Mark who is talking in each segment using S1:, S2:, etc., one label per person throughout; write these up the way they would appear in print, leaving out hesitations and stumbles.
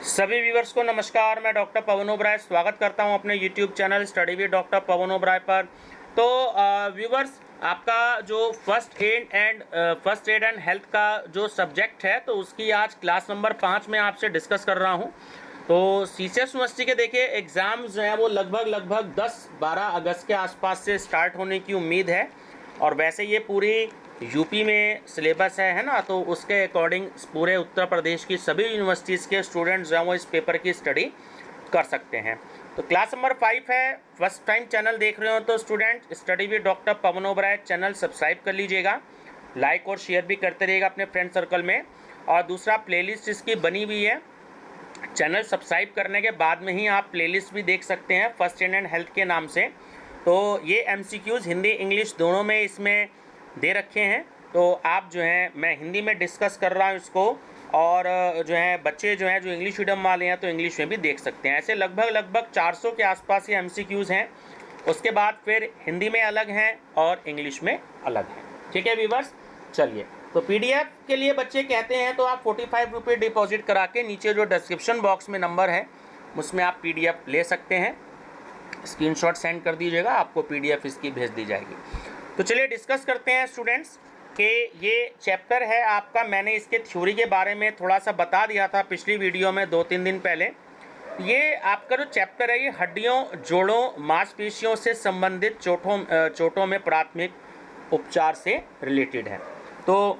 S1: सभी व्यूवर्स को नमस्कार। मैं डॉक्टर पवन ओबराय स्वागत करता हूं अपने YouTube channel study with doctor Pawan Oberoi पर। तो व्यूवर्स, आपका जो फर्स्ट एड एंड हेल्थ का जो सब्जेक्ट है, तो उसकी आज क्लास नंबर 5 में आपसे डिस्कस कर रहा हूं। तो सीसीएस यूनिवर्सिटी के देखिए एग्ज़ाम्स जो हैं वो लगभग 10-12 अगस्त के आसपास से स्टार्ट होने की उम्मीद है। और वैसे ये पूरी यूपी में सिलेबस है ना, तो उसके अकॉर्डिंग पूरे उत्तर प्रदेश की सभी यूनिवर्सिटीज़ के स्टूडेंट्स जो हैं वो इस पेपर की स्टडी कर सकते हैं। तो क्लास नंबर 5 है। फर्स्ट टाइम चैनल देख रहे हो तो student study with doctor Pawan Oberoi channel subscribe कर लीजिएगा, लाइक और शेयर भी करते रहिएगा अपने फ्रेंड सर्कल में। और दूसरा, प्लेलिस्ट इसकी बनी हुई है। चैनल सब्सक्राइब करने के बाद में ही आप प्लेलिस्ट भी देख सकते हैं फर्स्ट एड एंड हेल्थ के नाम से। तो ये एमसीक्यूज़ हिंदी इंग्लिश दोनों में इसमें दे रखे हैं। तो आप जो हैं, मैं हिंदी में डिस्कस कर रहा हूँ इसको, और जो है बच्चे जो हैं जो इंग्लिश मीडियम वाले हैं तो इंग्लिश में भी देख सकते हैं। ऐसे लगभग 400 के आसपास ये एमसीक्यूज़ हैं। उसके बाद फिर हिंदी में अलग हैं और इंग्लिश में अलग हैं। ठीक है व्यूवर्स, चलिए। तो पीडीएफ के लिए बच्चे कहते हैं तो आप 45 रुपये डिपॉजिट करा के नीचे जो डिस्क्रिप्शन बॉक्स में नंबर है उसमें आप पीडीएफ ले सकते हैं। स्क्रीनशॉट सेंड कर दीजिएगा, आपको पीडीएफ इसकी भेज दी जाएगी। तो चलिए डिस्कस करते हैं स्टूडेंट्स कि ये चैप्टर है आपका। मैंने इसके थ्योरी के बारे में थोड़ा सा बता दिया था पिछली वीडियो में 2-3 दिन पहले। ये आपका जो चैप्टर है ये हड्डियों, जोड़ों, मांसपेशियों से संबंधित चोटों में प्राथमिक उपचार से रिलेटेड है। तो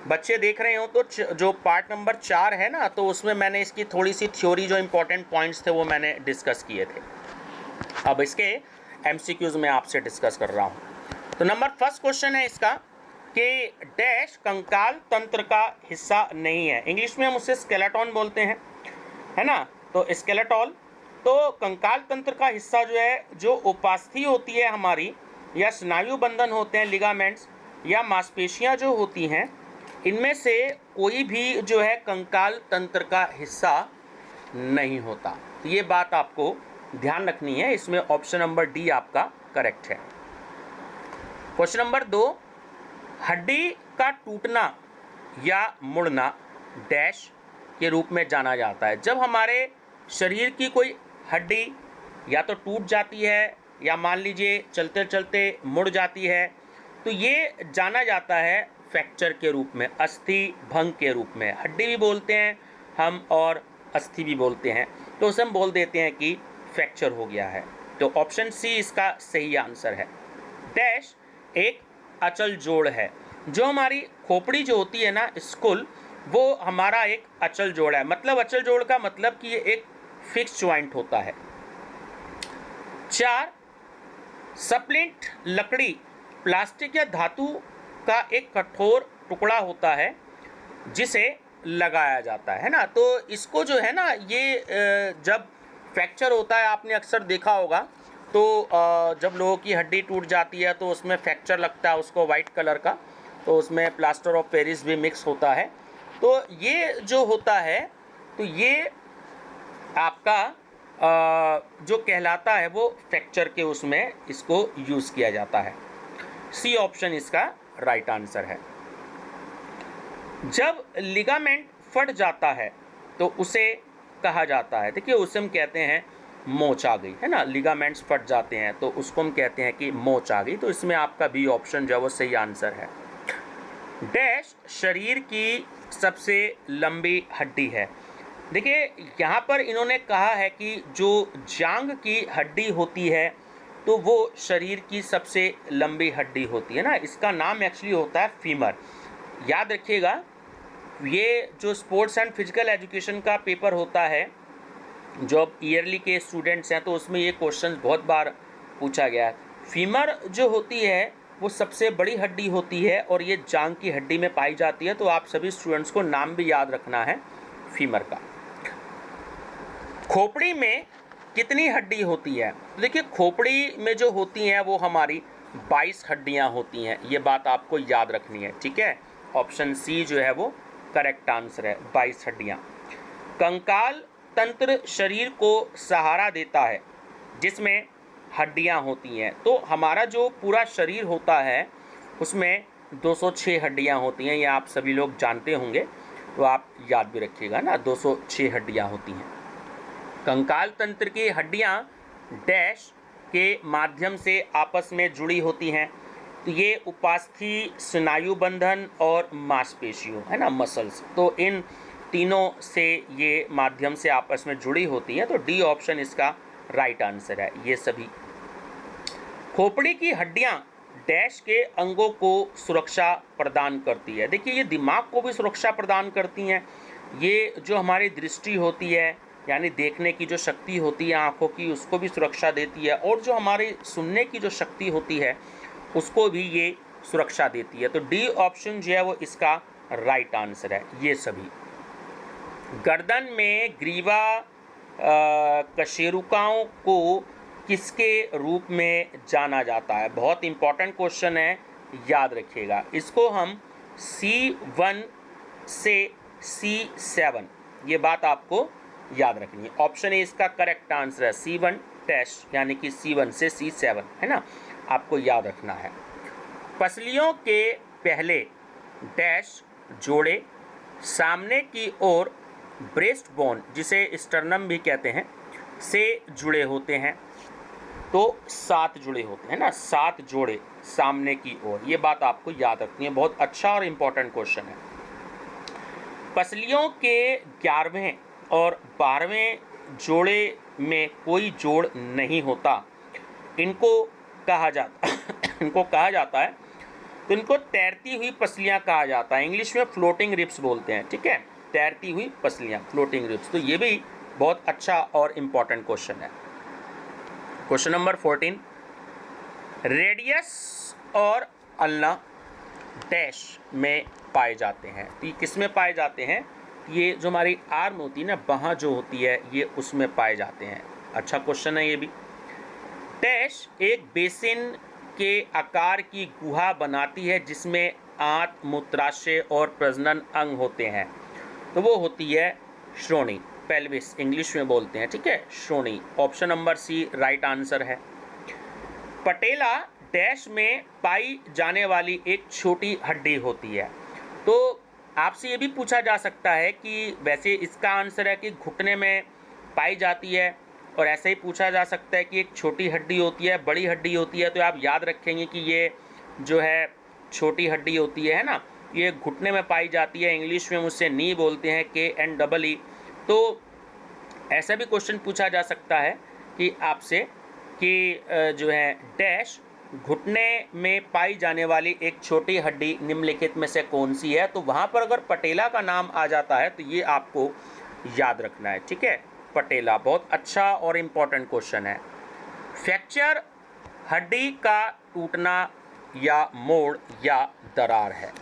S1: बच्चे देख रहे हो तो जो पार्ट नंबर 4 है ना, तो उसमें मैंने इसकी थोड़ी सी थ्योरी, जो इम्पोर्टेंट पॉइंट्स थे वो मैंने डिस्कस किए थे। अब इसके एमसीक्यूज़ में आपसे डिस्कस कर रहा हूँ। तो नंबर फर्स्ट क्वेश्चन है इसका कि डैश कंकाल तंत्र का हिस्सा नहीं है। इंग्लिश में हम उसे स्केलेटन बोलते हैं, है ना। तो स्केलेटन तो कंकाल तंत्र का हिस्सा जो है, जो उपास्थि होती है हमारी, या स्नायु बंधन होते हैं लिगामेंट्स, या मांसपेशियां जो होती हैं, इनमें से कोई भी जो है कंकाल तंत्र का हिस्सा नहीं होता। तो ये बात आपको ध्यान रखनी है। इसमें ऑप्शन नंबर डी आपका करेक्ट है। क्वेश्चन नंबर 2, हड्डी का टूटना या मुड़ना डैश के रूप में जाना जाता है। जब हमारे शरीर की कोई हड्डी या तो टूट जाती है या मान लीजिए चलते चलते मुड़ जाती है, तो ये जाना जाता है फ्रैक्चर के रूप में, अस्थि भंग के रूप में। हड्डी भी बोलते हैं हम और अस्थि भी बोलते हैं, तो उसे हम बोल देते हैं कि फ्रैक्चर हो गया है। तो ऑप्शन सी इसका सही आंसर है। डैश एक अचल जोड़ है। जो हमारी खोपड़ी जो होती है ना, स्कुल, वो हमारा एक अचल जोड़ है। मतलब अचल जोड़ का मतलब कि ये एक फिक्स ज्वाइंट होता है। 4, सप्लिंट लकड़ी प्लास्टिक या धातु का एक कठोर टुकड़ा होता है जिसे लगाया जाता है ना। तो इसको जो है ना, ये जब फ्रैक्चर होता है, आपने अक्सर देखा होगा, तो जब लोगों की हड्डी टूट जाती है तो उसमें फ्रैक्चर लगता है उसको वाइट कलर का, तो उसमें प्लास्टर ऑफ पेरिस भी मिक्स होता है। तो ये जो होता है, तो ये आपका जो कहलाता है वो फ्रैक्चर के उसमें इसको यूज़ किया जाता है। सी ऑप्शन इसका राइट आंसर है। जब लिगामेंट फट जाता है तो उसे कहा जाता है, देखिए उसे हम कहते हैं मोच आ गई, है ना। लिगामेंट्स फट जाते हैं तो उसको हम कहते हैं कि मोच आ गई। तो इसमें आपका बी ऑप्शन जो है वो सही आंसर है। डैश शरीर की सबसे लंबी हड्डी है। देखिए यहाँ पर इन्होंने कहा है कि जो जांघ की हड्डी होती है तो वो शरीर की सबसे लंबी हड्डी होती है ना। इसका नाम एक्चुअली होता है फीमर। याद रखिएगा, ये जो स्पोर्ट्स एंड फिजिकल एजुकेशन का पेपर होता है, जो अब ईयरली के स्टूडेंट्स हैं, तो उसमें ये क्वेश्चन बहुत बार पूछा गया है। फीमर जो होती है वो सबसे बड़ी हड्डी होती है और ये जांघ की हड्डी में पाई जाती है। तो आप सभी स्टूडेंट्स को नाम भी याद रखना है फीमर का। खोपड़ी में कितनी हड्डी होती है? तो देखिए खोपड़ी में जो होती हैं वो हमारी 22 हड्डियां होती हैं। ये बात आपको याद रखनी है, ठीक है। ऑप्शन सी जो है वो करेक्ट आंसर है, 22 हड्डियां। कंकाल तंत्र शरीर को सहारा देता है जिसमें हड्डियां होती हैं। तो हमारा जो पूरा शरीर होता है उसमें 206 हड्डियां होती हैं, ये आप सभी लोग जानते होंगे। तो आप याद भी रखिएगा ना, 206 हड्डियाँ होती हैं। कंकाल तंत्र की हड्डियाँ डैश के माध्यम से आपस में जुड़ी होती हैं। तो ये उपास्थि, स्नायु बंधन और मांसपेशियों, है ना, मसल्स, तो इन तीनों से ये माध्यम से आपस में जुड़ी होती हैं। तो डी ऑप्शन इसका राइट आंसर है, ये सभी। खोपड़ी की हड्डियां डैश के अंगों को सुरक्षा प्रदान करती है। देखिए, ये दिमाग को भी सुरक्षा प्रदान करती हैं। ये जो हमारी दृष्टि होती है, यानी देखने की जो शक्ति होती है आँखों की, उसको भी सुरक्षा देती है, और जो हमारी सुनने की जो शक्ति होती है उसको भी ये सुरक्षा देती है। तो डी ऑप्शन जो है वो इसका राइट आंसर है, ये सभी। गर्दन में ग्रीवा कशेरुकाओं को किसके रूप में जाना जाता है? बहुत इंपॉर्टेंट क्वेश्चन है, याद रखिएगा। इसको हम C1 से C7, ये बात आपको याद रखनी है। ऑप्शन ए इसका करेक्ट आंसर है, C1 डैश, यानी कि C1 से C7, है ना, आपको याद रखना है। पसलियों के पहले डैश जोड़े सामने की ओर ब्रेस्ट बोन, जिसे स्टर्नम भी कहते हैं, से जुड़े होते हैं। तो 7 जुड़े होते हैं ना, 7 जोड़े सामने की ओर, ये बात आपको याद रखनी है। बहुत अच्छा और इम्पोर्टेंट क्वेश्चन है। पसलियों के 11वें और 12वें जोड़े में कोई जोड़ नहीं होता, इनको कहा जाता है, तो इनको तैरती हुई पसलियां कहा जाता है। इंग्लिश में फ्लोटिंग रिब्स बोलते हैं, ठीक है, तैरती हुई पसलियां, फ्लोटिंग रिब्स। तो ये भी बहुत अच्छा और इम्पोर्टेंट क्वेश्चन है। क्वेश्चन नंबर 14, रेडियस और अल्ना डैश में पाए जाते हैं। तो ये किस में पाए जाते हैं? ये जो हमारी आर्म होती है ना, बाँह जो होती है, ये उसमें पाए जाते हैं। अच्छा क्वेश्चन है ये भी। डैश एक बेसिन के आकार की गुहा बनाती है जिसमें आंत, मूत्राशय और प्रजनन अंग होते हैं। तो वो होती है श्रोणी, पेल्विस इंग्लिश में बोलते हैं, ठीक है, श्रोणी। Option number C right answer है। पटेला डैश में पाई जाने वाली एक छोटी हड्डी होती है। तो आपसे ये भी पूछा जा सकता है कि वैसे इसका आंसर है कि घुटने में पाई जाती है, और ऐसे ही पूछा जा सकता है कि एक छोटी हड्डी होती है, बड़ी हड्डी होती है। तो आप याद रखेंगे कि ये जो है छोटी हड्डी होती है ना, ये घुटने में पाई जाती है। इंग्लिश में उसे नी बोलते हैं, KNEE। तो ऐसा भी क्वेश्चन पूछा जा सकता है कि आपसे कि जो है डैश घुटने में पाई जाने वाली एक छोटी हड्डी निम्नलिखित में से कौन सी है? तो वहाँ पर अगर पटेला का नाम आ जाता है तो ये आपको याद रखना है, ठीक है, पटेला। बहुत अच्छा और इम्पोर्टेंट क्वेश्चन है। फ्रैक्चर हड्डी का टूटना या मोड़ या दरार है,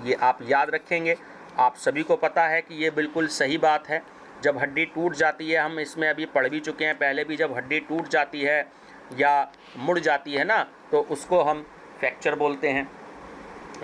S1: ये आप याद रखेंगे। आप सभी को पता है कि ये बिल्कुल सही बात है। जब हड्डी टूट जाती है, हम इसमें अभी पढ़ भी चुके हैं पहले भी, जब हड्डी टूट जाती है या मुड़ जाती है ना, तो उसको हम फ्रैक्चर बोलते हैं।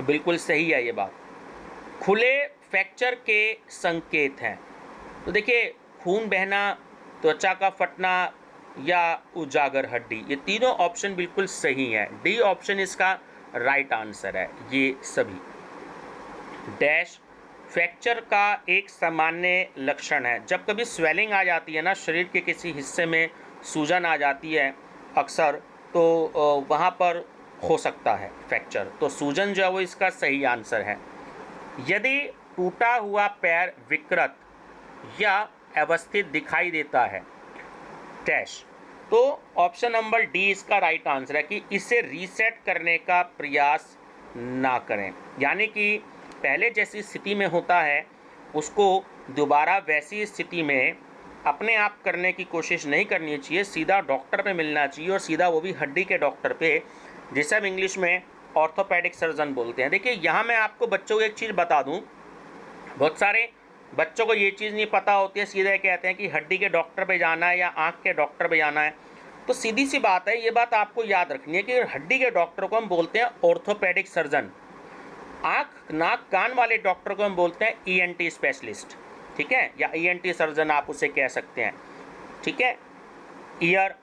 S1: बिल्कुल सही है ये बात। खुले फ्रैक्चर के संकेत हैं। तो देखिए, खून बहना, त्वचा का फटना या उजागर हड्डी, ये तीनों ऑप्शन बिल्कुल सही है। डी ऑप्शन इसका राइट आंसर है, ये सभी। डैश फ्रैक्चर का एक सामान्य लक्षण है। जब कभी स्वेलिंग आ जाती है ना, शरीर के किसी हिस्से में सूजन आ जाती है अक्सर, तो वहाँ पर हो सकता है फ्रैक्चर। तो सूजन जो है वो इसका सही आंसर है। यदि टूटा हुआ पैर विकृत या अवस्थित दिखाई देता है डैश, तो ऑप्शन नंबर डी इसका राइट आंसर है कि इसे रीसेट करने का प्रयास ना करें। यानी कि पहले जैसी स्थिति में होता है उसको दोबारा वैसी स्थिति में अपने आप करने की कोशिश नहीं करनी चाहिए। सीधा डॉक्टर पे मिलना चाहिए, और सीधा वो भी हड्डी के डॉक्टर पे, जिसे हम इंग्लिश में ऑर्थोपेडिक सर्जन बोलते हैं। देखिए, यहाँ मैं आपको बच्चों को एक चीज़ बता दूँ, बहुत सारे बच्चों को ये चीज़ नहीं पता होती है, सीधे कहते हैं कि हड्डी के डॉक्टर पे जाना है या आँख के डॉक्टर पे जाना है। तो सीधी सी बात है, ये बात आपको याद रखनी है कि हड्डी के डॉक्टर को हम बोलते हैं ऑर्थोपेडिक सर्जन। आँख, नाक, कान वाले डॉक्टर को हम बोलते हैं ENT स्पेशलिस्ट, ठीक है, या ENT सर्जन आप उसे कह सकते हैं, ठीक है, ईयर,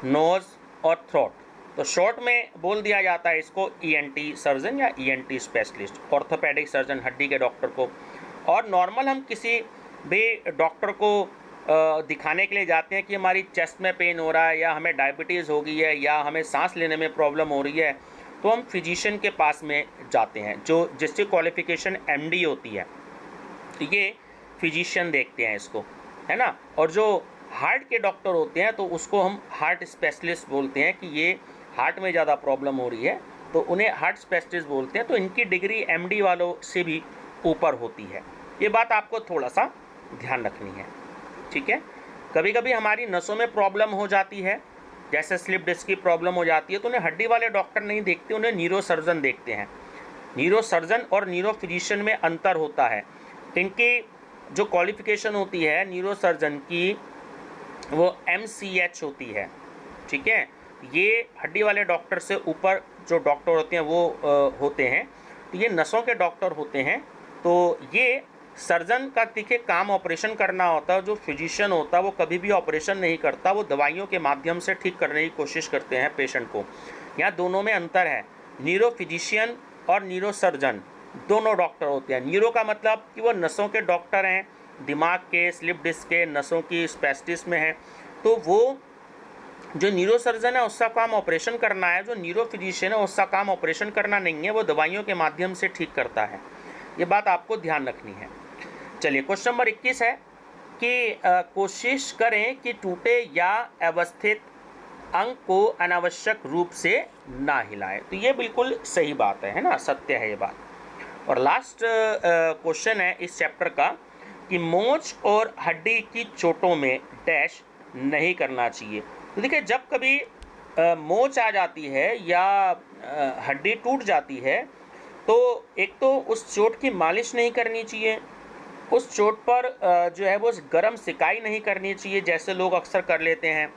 S1: नोज़ और थ्रोट। तो शॉर्ट में बोल दिया जाता है इसको ENT सर्जन या ENT स्पेशलिस्ट, ऑर्थोपेडिक सर्जन, हड्डी के डॉक्टर को और नॉर्मल हम किसी भी डॉक्टर को दिखाने के लिए जाते हैं कि हमारी चेस्ट में पेन हो रहा है या हमें डायबिटीज़ हो गई है या हमें सांस लेने में प्रॉब्लम हो रही है, तो हम फिजिशियन के पास में जाते हैं जो जिसकी क्वालिफ़िकेशन एमडी होती है। तो ये फिजिशियन देखते हैं इसको, है ना। और जो हार्ट के डॉक्टर होते हैं तो उसको हम हार्ट स्पेशलिस्ट बोलते हैं कि ये हार्ट में ज़्यादा प्रॉब्लम हो रही है, तो उन्हें हार्ट स्पेशलिस्ट बोलते हैं। तो इनकी डिग्री एमडी वालों से भी ऊपर होती है। ये बात आपको थोड़ा सा ध्यान रखनी है, ठीक है। कभी कभी हमारी नसों में प्रॉब्लम हो जाती है, जैसे स्लिप डिस्क की प्रॉब्लम हो जाती है, तो उन्हें हड्डी वाले डॉक्टर नहीं देखते, उन्हें न्यूरो सर्जन देखते हैं। न्यूरो सर्जन और न्यूरो फिजिशियन में अंतर होता है। इनकी जो क्वालिफिकेशन होती है न्यूरो सर्जन की, वो MCH होती है, ठीक है। ये हड्डी वाले डॉक्टर से ऊपर जो डॉक्टर होते हैं वो होते हैं। तो ये नसों के डॉक्टर होते हैं। तो ये सर्जन का देखिए काम ऑपरेशन करना होता है, जो फिजिशियन होता है वो कभी भी ऑपरेशन नहीं करता, वो दवाइयों के माध्यम से ठीक करने की कोशिश करते हैं पेशेंट को। यहाँ दोनों में अंतर है। न्यूरो फिजिशियन और न्यूरो सर्जन दोनों डॉक्टर होते हैं। न्यूरो का मतलब कि वो नसों के डॉक्टर हैं, दिमाग के, स्लिप डिस्क के, नसों की स्पेशलिस्ट में हैं। तो वो जो न्यूरो सर्जन है उसका काम ऑपरेशन करना है, जो न्यूरो फिजिशियन है उसका काम ऑपरेशन करना नहीं है, वो दवाइयों के माध्यम से ठीक करता है। ये बात आपको ध्यान रखनी है। चलिए क्वेश्चन नंबर 21 है कि कोशिश करें कि टूटे या अवस्थित अंग को अनावश्यक रूप से ना हिलाएं। तो ये बिल्कुल सही बात है ना, सत्य है ये बात। और लास्ट क्वेश्चन है इस चैप्टर का कि मोच और हड्डी की चोटों में डैश नहीं करना चाहिए। तो देखिए जब कभी मोच आ जाती है या हड्डी टूट जाती है, तो एक तो उस चोट की मालिश नहीं करनी चाहिए, उस चोट पर जो है वो गर्म सिकाई नहीं करनी चाहिए जैसे लोग अक्सर कर लेते हैं,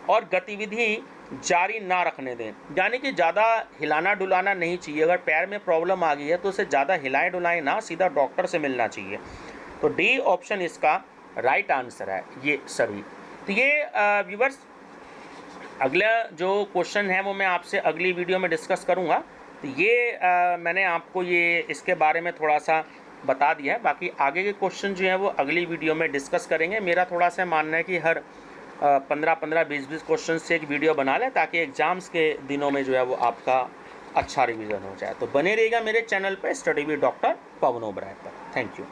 S1: और गतिविधि जारी ना रखने दें, यानी कि ज़्यादा हिलाना डुलाना नहीं चाहिए। अगर पैर में प्रॉब्लम आ गई है तो उसे ज़्यादा हिलाएं डुलाएं ना, सीधा डॉक्टर से मिलना चाहिए। तो डी ऑप्शन इसका राइट आंसर है ये सभी। तो ये व्यूअर्स अगला जो क्वेश्चन है वो मैं आपसे अगली वीडियो में डिस्कस करूँगा। तो ये मैंने आपको ये इसके बारे में थोड़ा सा बता दिया है। बाकी आगे के क्वेश्चन जो हैं वो अगली वीडियो में डिस्कस करेंगे। मेरा थोड़ा सा मानना है कि हर 15-15, 20-20 क्वेश्चन से एक वीडियो बना लें ताकि एग्ज़ाम्स के दिनों में जो है वो आपका अच्छा रिवीजन हो जाए। तो बने रहिएगा मेरे चैनल पर study with doctor Pawan Oberoi पर। Thank you.